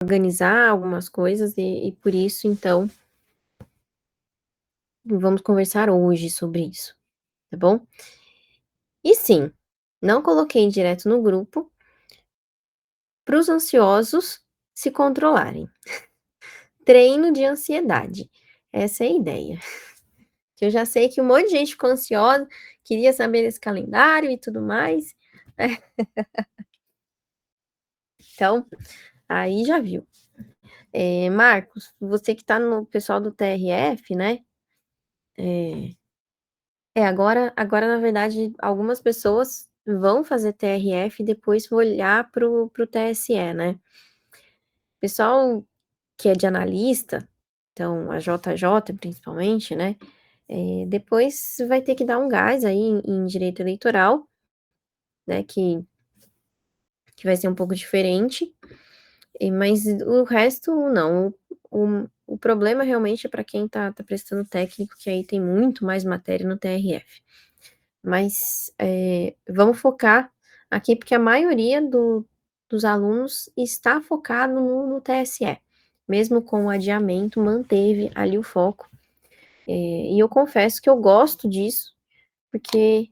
organizar algumas coisas e por isso, então, vamos conversar hoje sobre isso, tá bom? E sim, não coloquei direto no grupo para os ansiosos se controlarem. Treino de ansiedade, essa é a ideia. Que eu já sei que um monte de gente ficou ansiosa, queria saber desse calendário e tudo mais. Então, aí já viu. Marcos, você que está no pessoal do TRF, né? Agora, na verdade, algumas pessoas vão fazer TRF e depois vão olhar para o TSE, né? Pessoal que é de analista, então a JJ principalmente, né? Depois vai ter que dar um gás aí em direito eleitoral, né? Que vai ser um pouco diferente, mas o resto não. O problema realmente é para quem tá prestando técnico, que aí tem muito mais matéria no TRF. Mas vamos focar aqui, porque a maioria dos alunos está focado no TSE. Mesmo com o adiamento, manteve ali o foco. E eu confesso que eu gosto disso, porque,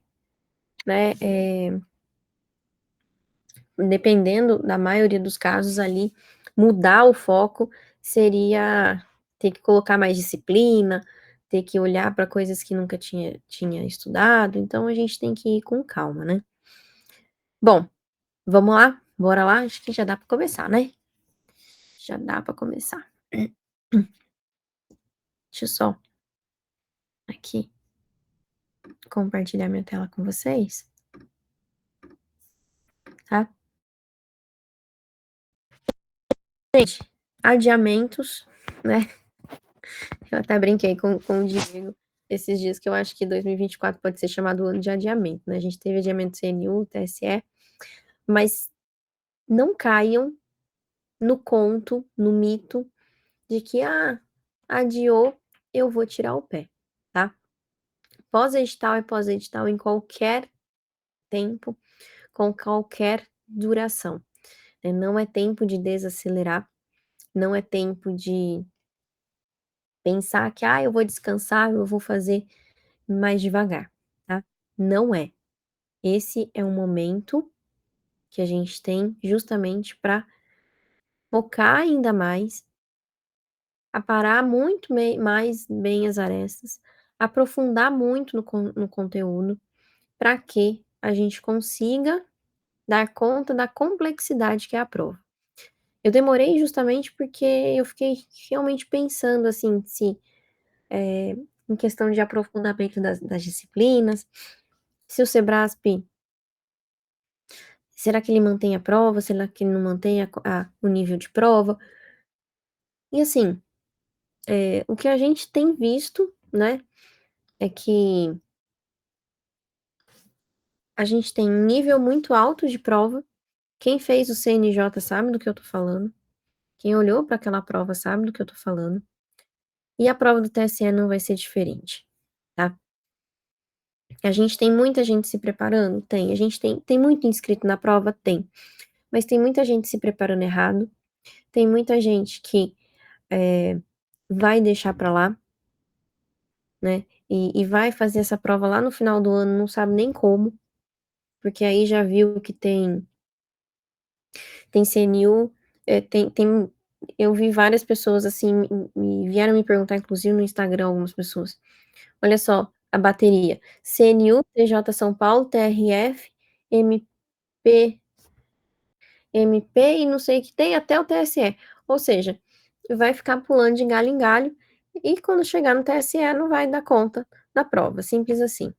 né, dependendo da maioria dos casos ali, mudar o foco seria ter que colocar mais disciplina, ter que olhar para coisas que nunca tinha estudado, então a gente tem que ir com calma, né? Bom, vamos lá? Bora lá? Acho que já dá para começar, né? Já dá para começar. Deixa eu só aqui compartilhar minha tela com vocês, tá? Gente, adiamentos, né? Eu até brinquei com o Diego esses dias que eu acho que 2024 pode ser chamado ano de adiamento, né? A gente teve adiamento do CNU, TSE, mas não caiam no conto, no mito de que, adiou, eu vou tirar o pé, tá? Pós-edital é pós-edital em qualquer tempo, com qualquer duração, né? Não é tempo de desacelerar, não é tempo de pensar que, eu vou descansar, eu vou fazer mais devagar, tá? Não é. Esse é um momento que a gente tem justamente para focar ainda mais, aparar muito mais bem as arestas, aprofundar muito no conteúdo, para que a gente consiga dar conta da complexidade que é a prova. Eu demorei justamente porque eu fiquei realmente pensando, assim, se em questão de aprofundamento das disciplinas, se o Sebrasp, será que ele mantém a prova? Será que ele não mantém o nível de prova? E assim, o que a gente tem visto, né, é que a gente tem um nível muito alto de prova. Quem fez o CNJ sabe do que eu tô falando. Quem olhou para aquela prova sabe do que eu tô falando. E a prova do TSE não vai ser diferente, tá? A gente tem muita gente se preparando? Tem. A gente tem muito inscrito na prova? Tem. Mas tem muita gente se preparando errado. Tem muita gente que vai deixar para lá, né? E vai fazer essa prova lá no final do ano, não sabe nem como, porque aí já viu que tem CNU, eu vi várias pessoas assim, me vieram me perguntar, inclusive no Instagram, algumas pessoas. Olha só, a bateria: CNU, TJ São Paulo, TRF, MP, MP e não sei o que tem, até o TSE. Ou seja, vai ficar pulando de galho em galho, e quando chegar no TSE não vai dar conta da prova, simples assim,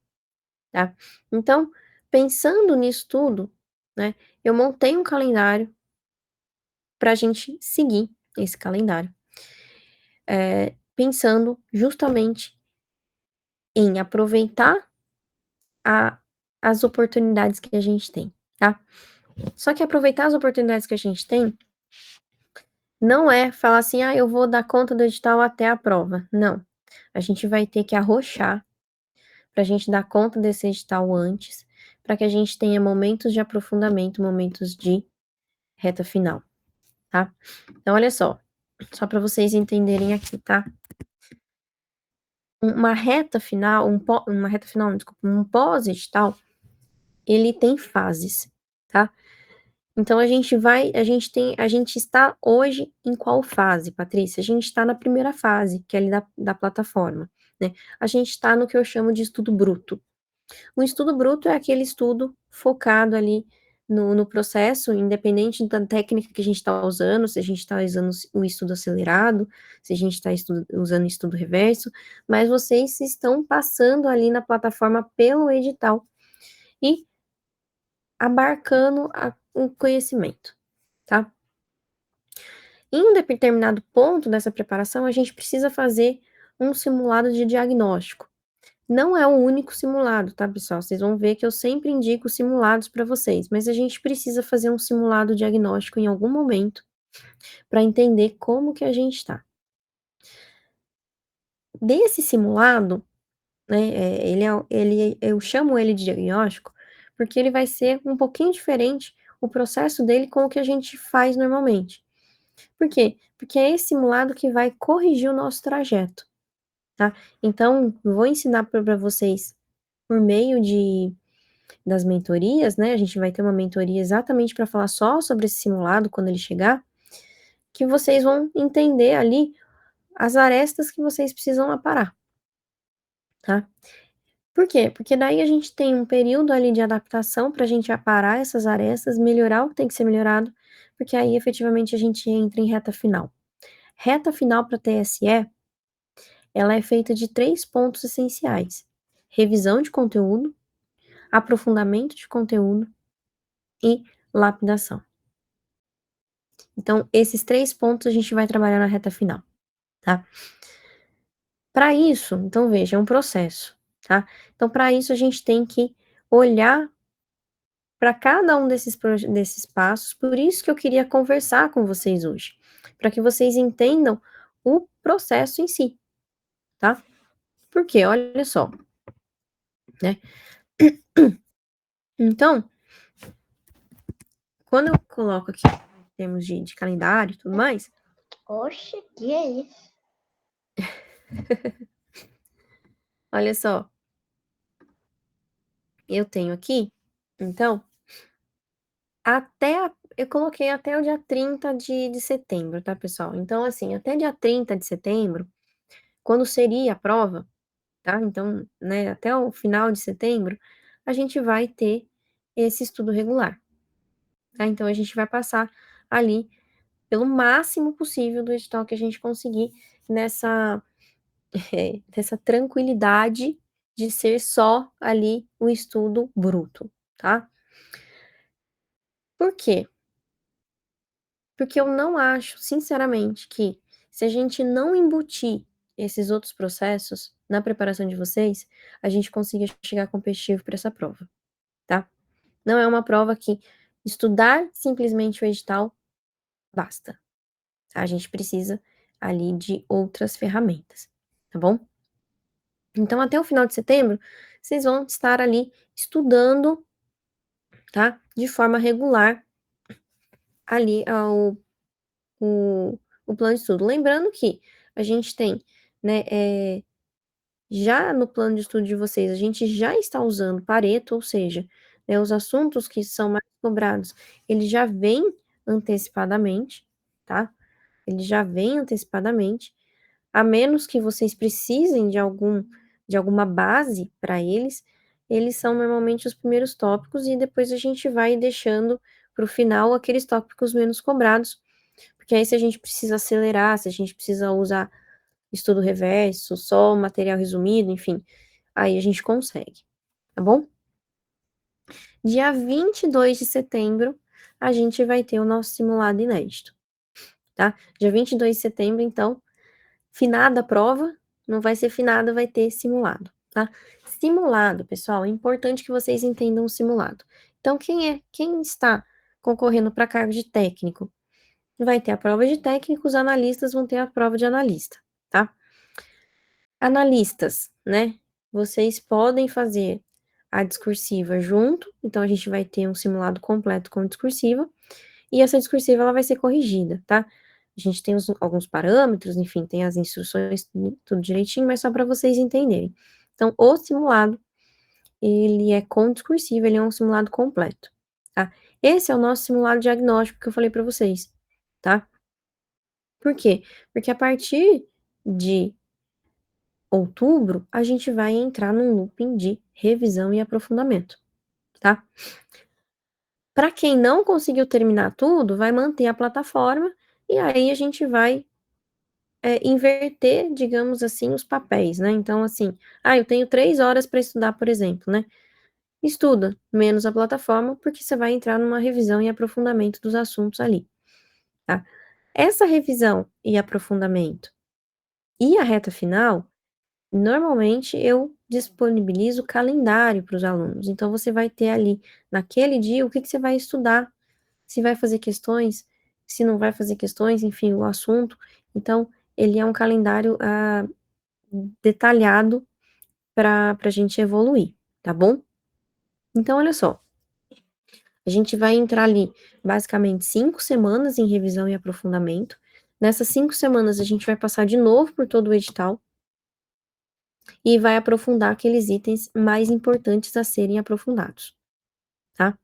tá? Então, pensando nisso tudo, né, eu montei um calendário para a gente seguir esse calendário, pensando justamente em aproveitar a as oportunidades que a gente tem, tá? Só que aproveitar as oportunidades que a gente tem, não é falar assim: eu vou dar conta do edital até a prova. Não, a gente vai ter que arrochar para a gente dar conta desse edital antes, para que a gente tenha momentos de aprofundamento, momentos de reta final, tá? Então, olha só para vocês entenderem aqui, tá? Uma reta final, uma reta final, não, desculpa, um pós-edital, ele tem fases, tá? Então a gente está hoje em qual fase, Patrícia? A gente está na primeira fase, que é ali da plataforma, né? A gente está no que eu chamo de estudo bruto. O estudo bruto é aquele estudo focado ali no processo, independente da técnica que a gente está usando, se a gente está usando o estudo acelerado, se a gente está usando o estudo reverso, mas vocês estão passando ali na plataforma pelo edital e abarcando o conhecimento, tá? Em um determinado ponto dessa preparação, a gente precisa fazer um simulado de diagnóstico. Não é o único simulado, tá, pessoal? Vocês vão ver que eu sempre indico simulados para vocês, mas a gente precisa fazer um simulado diagnóstico em algum momento para entender como que a gente está. Desse simulado, né, eu chamo ele de diagnóstico porque ele vai ser um pouquinho diferente o processo dele com o que a gente faz normalmente. Por quê? Porque é esse simulado que vai corrigir o nosso trajeto, tá? Então, vou ensinar para vocês por meio das mentorias, né? A gente vai ter uma mentoria exatamente para falar só sobre esse simulado quando ele chegar, que vocês vão entender ali as arestas que vocês precisam aparar, tá? Por quê? Porque daí a gente tem um período ali de adaptação para a gente aparar essas arestas, melhorar o que tem que ser melhorado, porque aí efetivamente a gente entra em reta final. Reta final para TSE, ela é feita de 3 pontos essenciais: revisão de conteúdo, aprofundamento de conteúdo e lapidação. Então, esses 3 pontos a gente vai trabalhar na reta final, tá? Para isso, então veja, é um processo, tá? Então, para isso a gente tem que olhar para cada um desses passos, por isso que eu queria conversar com vocês hoje, para que vocês entendam o processo em si, tá? Porque, olha só, né? Então, quando eu coloco aqui em termos de calendário e tudo mais. Oxe, que é isso? Olha só, eu tenho aqui, então, eu coloquei até o dia 30 de setembro, tá, pessoal? Então, assim, até dia 30 de setembro, quando seria a prova, tá? Então, né, até o final de setembro, a gente vai ter esse estudo regular, tá? Então, a gente vai passar ali pelo máximo possível do edital que a gente conseguir nessa, nessa tranquilidade de ser só ali o estudo bruto, tá? Por quê? Porque eu não acho, sinceramente, que se a gente não embutir esses outros processos na preparação de vocês, a gente consiga chegar competitivo para essa prova, tá? Não é uma prova que estudar simplesmente o edital basta, tá? A gente precisa ali de outras ferramentas, tá bom? Então, até o final de setembro, vocês vão estar ali estudando, tá? De forma regular ali o, o plano de estudo. Lembrando que a gente tem, né, já no plano de estudo de vocês, a gente já está usando Pareto, ou seja, né, os assuntos que são mais cobrados, ele já vem antecipadamente, tá? Ele já vem antecipadamente, a menos que vocês precisem de alguma base para eles, eles são normalmente os primeiros tópicos e depois a gente vai deixando para o final aqueles tópicos menos cobrados, porque aí se a gente precisa acelerar, se a gente precisa usar estudo reverso, só material resumido, enfim, aí a gente consegue, tá bom? Dia 22 de setembro, a gente vai ter o nosso simulado inédito, tá? Dia 22 de setembro, então, finada a prova, não vai ser finada, vai ter simulado, tá? Simulado, pessoal, é importante que vocês entendam o simulado. Então, quem está concorrendo para cargo de técnico? Vai ter a prova de técnico, os analistas vão ter a prova de analista, tá? Analistas, né? Vocês podem fazer a discursiva junto, então a gente vai ter um simulado completo com discursiva, e essa discursiva ela vai ser corrigida, tá? A gente tem alguns parâmetros, enfim, tem as instruções, tudo direitinho, mas só para vocês entenderem. Então, o simulado, ele é com discursiva, ele é um simulado completo, tá? Esse é o nosso simulado diagnóstico que eu falei para vocês, tá? Por quê? Porque a partir de outubro, a gente vai entrar num looping de revisão e aprofundamento, tá? Para quem não conseguiu terminar tudo, vai manter a plataforma e aí a gente vai inverter, digamos assim, os papéis, né? Então, assim, eu tenho 3 horas para estudar, por exemplo, né? Estuda menos a plataforma, porque você vai entrar numa revisão e aprofundamento dos assuntos ali, tá? Essa revisão e aprofundamento e a reta final, normalmente eu disponibilizo o calendário para os alunos. Então, você vai ter ali, naquele dia, o que você vai estudar, se vai fazer questões, se não vai fazer questões, enfim, o assunto. Então, ele é um calendário detalhado para a gente evoluir, tá bom? Então, olha só, a gente vai entrar ali, basicamente, 5 semanas em revisão e aprofundamento. Nessas 5 semanas, a gente vai passar de novo por todo o edital e vai aprofundar aqueles itens mais importantes a serem aprofundados, tá?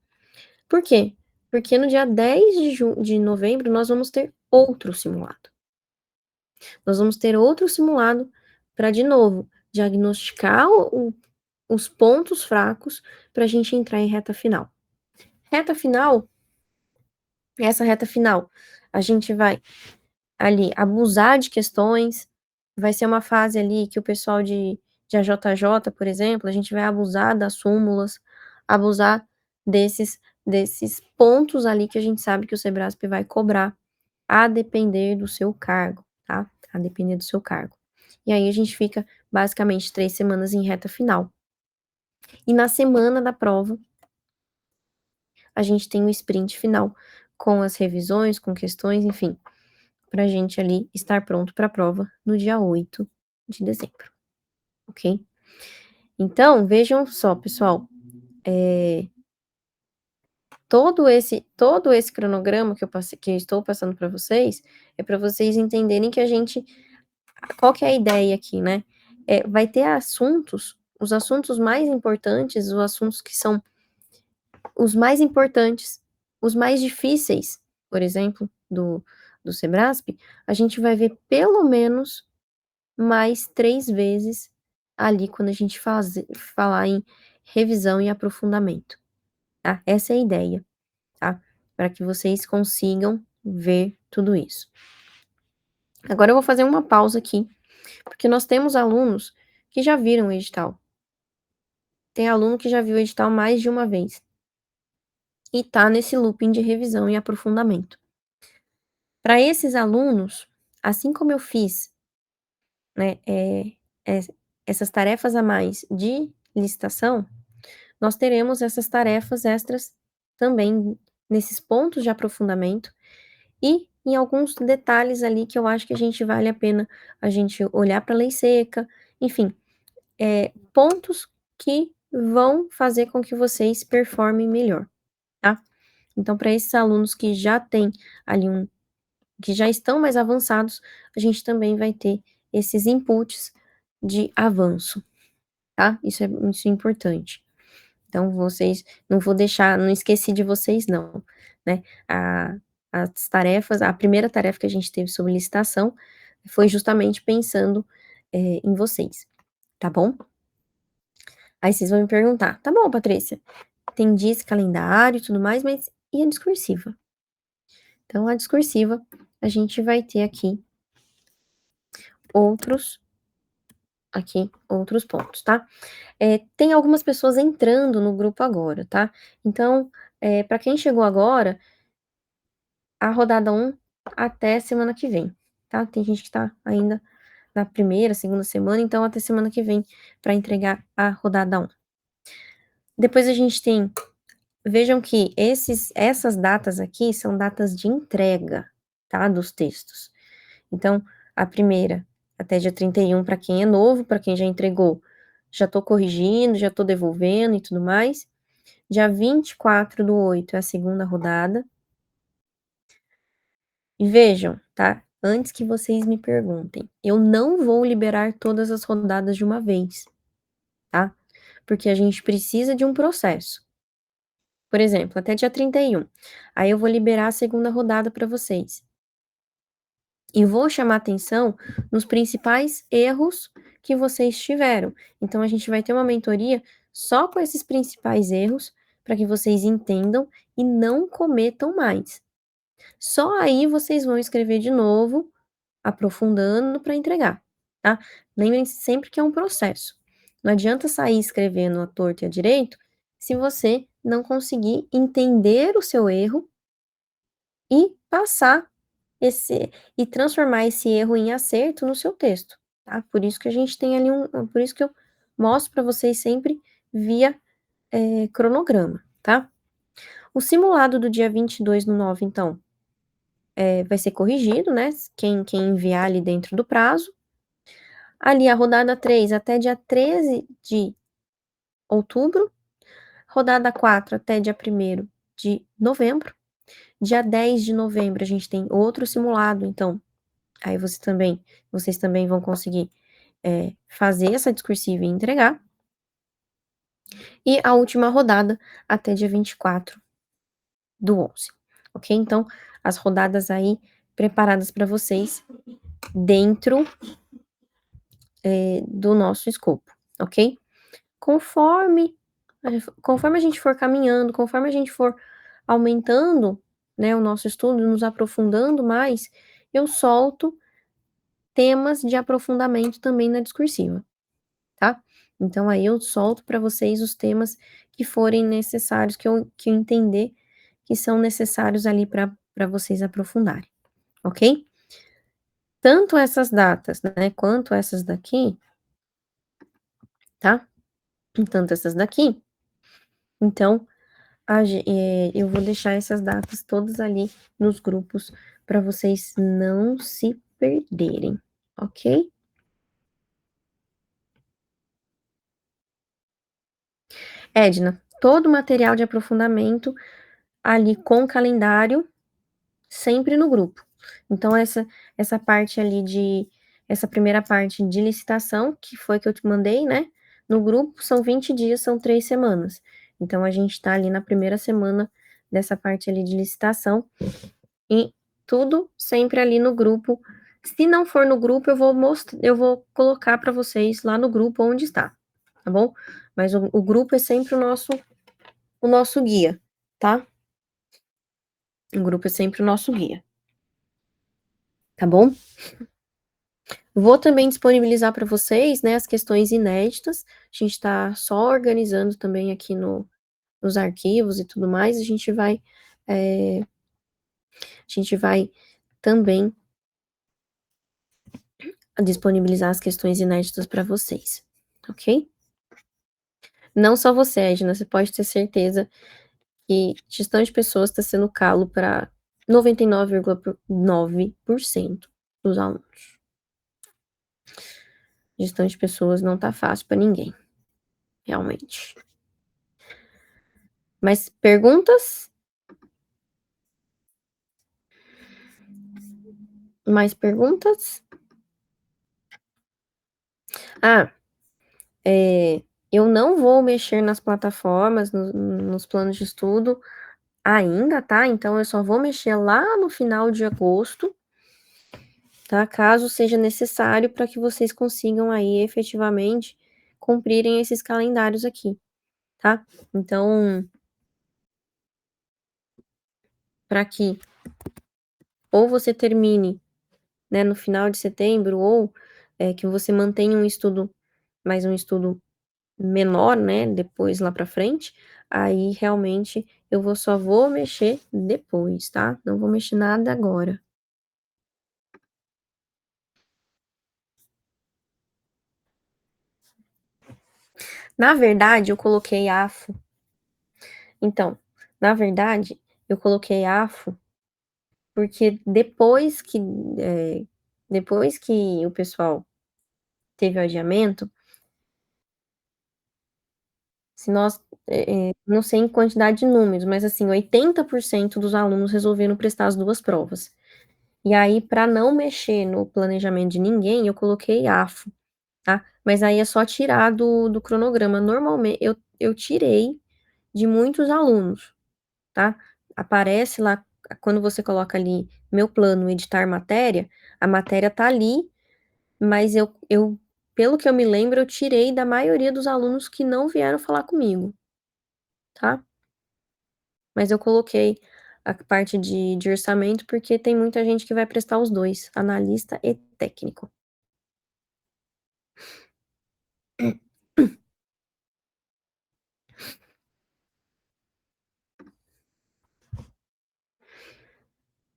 Por quê? Porque no dia 10 de novembro, nós vamos ter outro simulado. Nós vamos ter outro simulado para, de novo, diagnosticar os pontos fracos para a gente entrar em reta final. Reta final, essa reta final, a gente vai ali abusar de questões, vai ser uma fase ali que o pessoal de AJJ, por exemplo, a gente vai abusar das súmulas, abusar desses pontos ali que a gente sabe que o Sebrasp vai cobrar, a depender do seu cargo, tá? A depender do seu cargo. E aí a gente fica basicamente 3 semanas em reta final. E na semana da prova, a gente tem o sprint final, com as revisões, com questões, enfim, para a gente ali estar pronto para a prova no dia 8 de dezembro, ok? Então, vejam só, pessoal, todo esse cronograma que eu estou passando para vocês, é para vocês entenderem que qual que é a ideia aqui, né? Vai ter assuntos, os assuntos mais importantes, os assuntos que são os mais importantes, os mais difíceis, por exemplo, do Sebrasp, a gente vai ver pelo menos mais 3 vezes ali quando a gente falar em revisão e aprofundamento, tá? Essa é a ideia, tá? Para que vocês consigam ver tudo isso. Agora eu vou fazer uma pausa aqui, porque nós temos alunos que já viram o edital. Tem aluno que já viu o edital mais de uma vez. E tá nesse looping de revisão e aprofundamento. Para esses alunos, assim como eu fiz, né, essas tarefas a mais de licitação, nós teremos essas tarefas extras também nesses pontos de aprofundamento e em alguns detalhes ali que eu acho que a gente vale a pena a gente olhar para a lei seca, enfim, pontos que vão fazer com que vocês performem melhor, tá? Então, para esses alunos que já têm ali que já estão mais avançados, a gente também vai ter esses inputs de avanço, tá? Isso é importante. Então, não vou deixar, não esqueci de vocês não, né? As tarefas, a primeira tarefa que a gente teve sobre licitação foi justamente pensando em vocês, tá bom? Aí vocês vão me perguntar, tá bom, Patrícia, entendi esse calendário e tudo mais, mas e a discursiva? Então, a discursiva, a gente vai ter outros outros pontos, tá? Tem algumas pessoas entrando no grupo agora, tá? Então, para quem chegou agora, a rodada 1 até semana que vem, tá? Tem gente que tá ainda na primeira, segunda semana, então até semana que vem para entregar a rodada 1. Depois a gente tem, vejam que essas datas aqui são datas de entrega, tá? Dos textos. Então, a primeira até dia 31 para quem é novo, para quem já entregou, já tô corrigindo, já tô devolvendo e tudo mais. Dia 24/8 é a segunda rodada. E vejam, tá? Antes que vocês me perguntem, eu não vou liberar todas as rodadas de uma vez, tá? Porque a gente precisa de um processo. Por exemplo, até dia 31. Aí eu vou liberar a segunda rodada para vocês. E vou chamar atenção nos principais erros que vocês tiveram. Então, a gente vai ter uma mentoria só com esses principais erros, para que vocês entendam e não cometam mais. Só aí vocês vão escrever de novo, aprofundando para entregar, tá? Lembrem-se sempre que é um processo. Não adianta sair escrevendo à torta e à direito se você não conseguir entender o seu erro e passar e transformar esse erro em acerto no seu texto, tá? Por isso que a gente tem ali por isso que eu mostro para vocês sempre via cronograma, tá? O simulado do dia 22/9, então, vai ser corrigido, né? Quem enviar ali dentro do prazo. Ali a rodada 3 até dia 13 de outubro, rodada 4 até dia 1º de novembro. Dia 10 de novembro a gente tem outro simulado, então aí vocês também vão conseguir fazer essa discursiva e entregar. E a última rodada até dia 24/11, ok? Então, as rodadas aí preparadas para vocês dentro do nosso escopo, ok? Conforme, conforme a gente for caminhando, conforme a gente for aumentando, né, o nosso estudo, nos aprofundando mais, eu solto temas de aprofundamento também na discursiva, tá? Então aí eu solto para vocês os temas que forem necessários, que eu entender que são necessários ali para vocês aprofundarem, ok? Tanto essas datas, né, quanto essas daqui, tá? Tanto essas daqui, então eu vou deixar essas datas todas ali nos grupos para vocês não se perderem, ok? Edna, todo o material de aprofundamento ali com calendário, sempre no grupo. Então, essa parte ali essa primeira parte de licitação, que foi que eu te mandei, né? No grupo, são 20 dias, são 3 semanas. Então, a gente tá ali na primeira semana dessa parte ali de licitação, e tudo sempre ali no grupo. Se não for no grupo, eu vou colocar para vocês lá no grupo onde está, tá bom? Mas o grupo é sempre o nosso guia, tá? O grupo é sempre o nosso guia, tá bom? Vou também disponibilizar para vocês, né, as questões inéditas. A gente está só organizando também aqui nos arquivos e tudo mais. A gente vai também disponibilizar as questões inéditas para vocês, ok? Não só você, Edna, você pode ter certeza que gestão de pessoas está sendo calo para 99,9% dos alunos. Gestão de pessoas não tá fácil para ninguém, realmente. Mas perguntas? Mais perguntas? Ah, eu não vou mexer nas plataformas, nos planos de estudo ainda, tá? Então, eu só vou mexer lá no final de agosto, tá? Caso seja necessário para que vocês consigam aí efetivamente cumprirem esses calendários aqui, tá? Então, para que ou você termine, né, no final de setembro, ou que você mantenha um estudo, mais um estudo menor, né, depois lá para frente, aí realmente só vou mexer depois, tá? Não vou mexer nada agora. Na verdade, eu coloquei AFO. Então, na verdade, eu coloquei AFO porque depois que o pessoal teve o adiamento, se nós, não sei em quantidade de números, mas assim, 80% dos alunos resolveram prestar as 2 provas. E aí, para não mexer no planejamento de ninguém, eu coloquei AFO, tá. Mas aí é só tirar do cronograma. Normalmente eu tirei de muitos alunos, tá. Aparece lá, quando você coloca ali "meu plano, editar matéria", a matéria tá ali, mas eu pelo que eu me lembro, eu tirei da maioria dos alunos que não vieram falar comigo, tá. Mas eu coloquei a parte de orçamento, porque tem muita gente que vai prestar os 2, analista e técnico.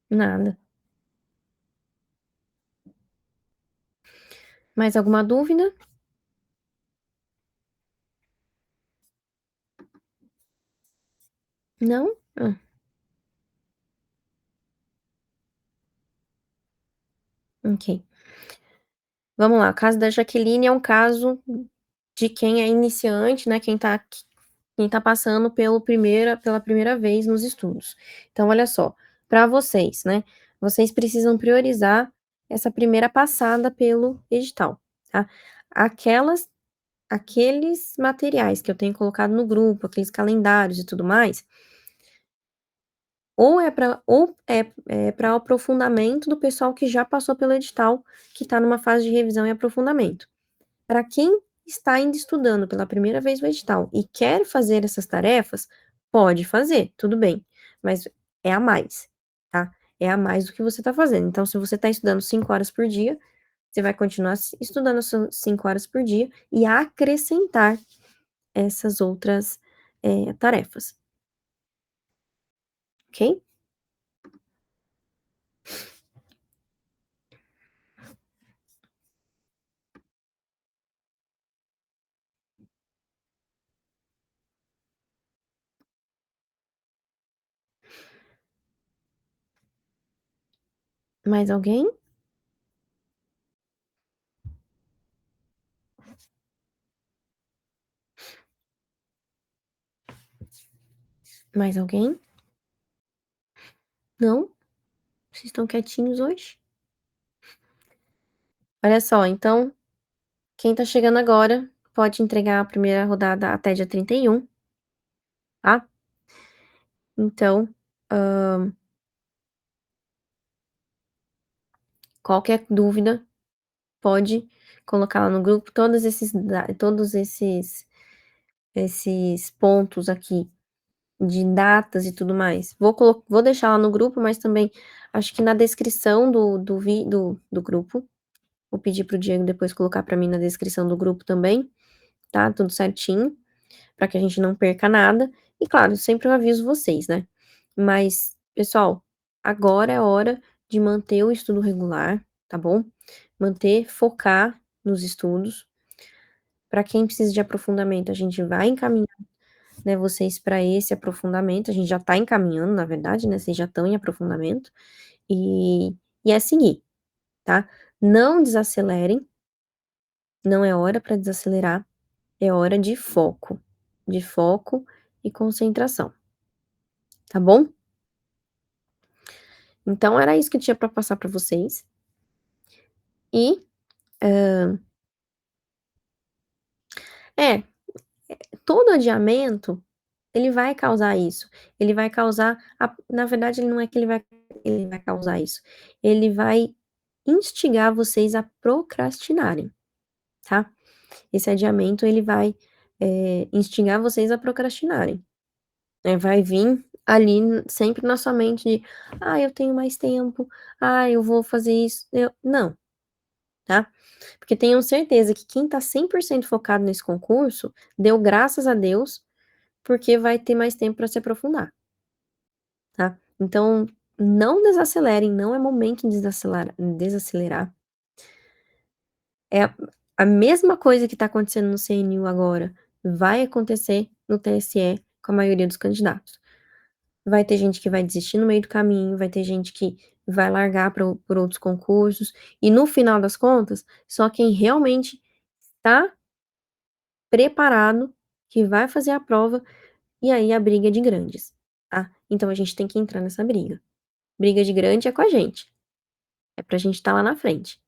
Nada. Mais alguma dúvida? Não? Ok. Vamos lá, o caso da Jaqueline é um caso de quem é iniciante, né, quem tá passando pela primeira vez nos estudos. Então olha só, para vocês, né, vocês precisam priorizar essa primeira passada pelo edital, tá. Aquelas Aqueles materiais que eu tenho colocado no grupo, aqueles calendários e tudo mais, ou é pra aprofundamento do pessoal que já passou pelo edital, que está numa fase de revisão e aprofundamento. Para quem está ainda estudando pela primeira vez o edital e quer fazer essas tarefas, pode fazer, tudo bem, mas é a mais, tá? É a mais do que você está fazendo. Então, se você está estudando 5 horas por dia, você vai continuar estudando as suas 5 horas por dia e acrescentar essas outras, tarefas, ok? Mais alguém? Mais alguém? Não? Vocês estão quietinhos hoje? Olha só, então, quem tá chegando agora pode entregar a primeira rodada até dia 31, tá? Então, qualquer dúvida pode colocar lá no grupo todos esses pontos aqui de datas e tudo mais. Vou deixar lá no grupo, mas também acho que na descrição do grupo, vou pedir para o Diego depois colocar para mim na descrição do grupo também, tá, tudo certinho, para que a gente não perca nada. E claro, sempre eu aviso vocês, né. Mas, pessoal, agora é hora de manter o estudo regular, tá bom? Focar nos estudos. Para quem precisa de aprofundamento, a gente vai encaminhar, né, vocês para esse aprofundamento, a gente já tá encaminhando, na verdade, né, vocês já estão em aprofundamento, e é seguir, tá? Não desacelerem, não é hora para desacelerar, é hora de foco e concentração, tá bom? Então era isso que eu tinha para passar para vocês. E, é, todo adiamento, ele vai causar isso, ele vai causar na verdade ele não é que ele vai causar isso, ele vai instigar vocês a procrastinarem, tá? Esse adiamento ele vai, instigar vocês a procrastinarem, né, vai vir ali sempre na sua mente de: "Ah, eu tenho mais tempo. Ah, eu vou fazer isso", não, tá? Porque tenham certeza que quem tá 100% focado nesse concurso, deu graças a Deus, porque vai ter mais tempo para se aprofundar, tá? Então, não desacelerem, não é momento de desacelerar. É a mesma coisa que está acontecendo no CNU agora, vai acontecer no TSE com a maioria dos candidatos. Vai ter gente que vai desistir no meio do caminho, vai ter gente que vai largar por outros concursos, e no final das contas, só quem realmente está preparado que vai fazer a prova, e aí a briga é de grandes, tá. Então a gente tem que entrar nessa briga. Briga de grande é com a gente. É pra gente estar lá na frente,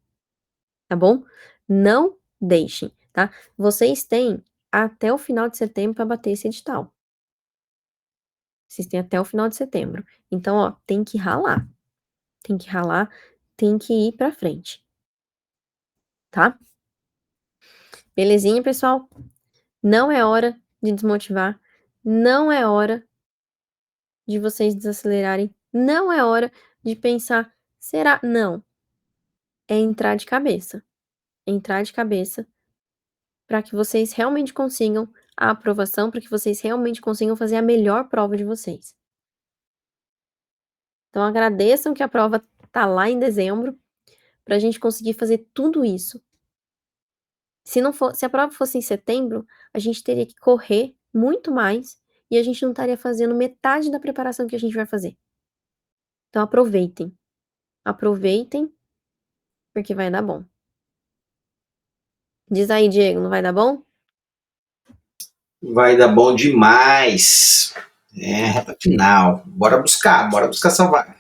tá bom? Não deixem, tá? Vocês têm até o final de setembro para bater esse edital. Vocês têm até o final de setembro. Então, ó, tem que ralar. Tem que ralar, tem que ir pra frente. Tá? Belezinha, pessoal? Não é hora de desmotivar. Não é hora de vocês desacelerarem. Não é hora de pensar, será? Não. É entrar de cabeça. Entrar de cabeça para que vocês realmente consigam a aprovação, para que vocês realmente consigam fazer a melhor prova de vocês. Então, agradeçam que a prova tá lá em dezembro, para a gente conseguir fazer tudo isso. Se a prova fosse em setembro, a gente teria que correr muito mais e a gente não estaria fazendo metade da preparação que a gente vai fazer. Então, aproveitem. Aproveitem, porque vai dar bom. Diz aí, Diego, não vai dar bom? Vai dar bom demais. É, reta final. Bora buscar essa vaga.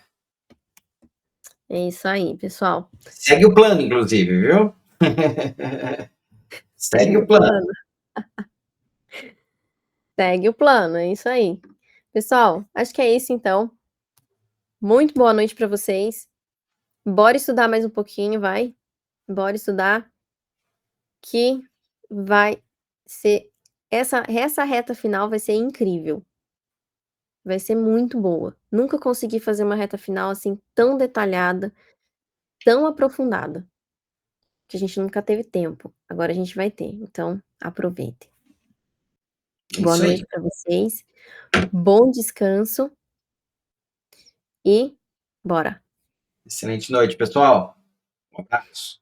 É isso aí, pessoal. Segue o plano, inclusive, viu? Segue o plano. Segue o plano, é isso aí. Pessoal, acho que é isso então. Muito boa noite para vocês. Bora estudar mais um pouquinho, vai. Bora estudar, que vai ser essa reta final vai ser incrível. Vai ser muito boa. Nunca consegui fazer uma reta final assim tão detalhada, tão aprofundada, que a gente nunca teve tempo. Agora a gente vai ter. Então, aproveitem. É Boa isso aí. noite para vocês. Bom descanso e bora. Excelente noite, pessoal. Um abraço.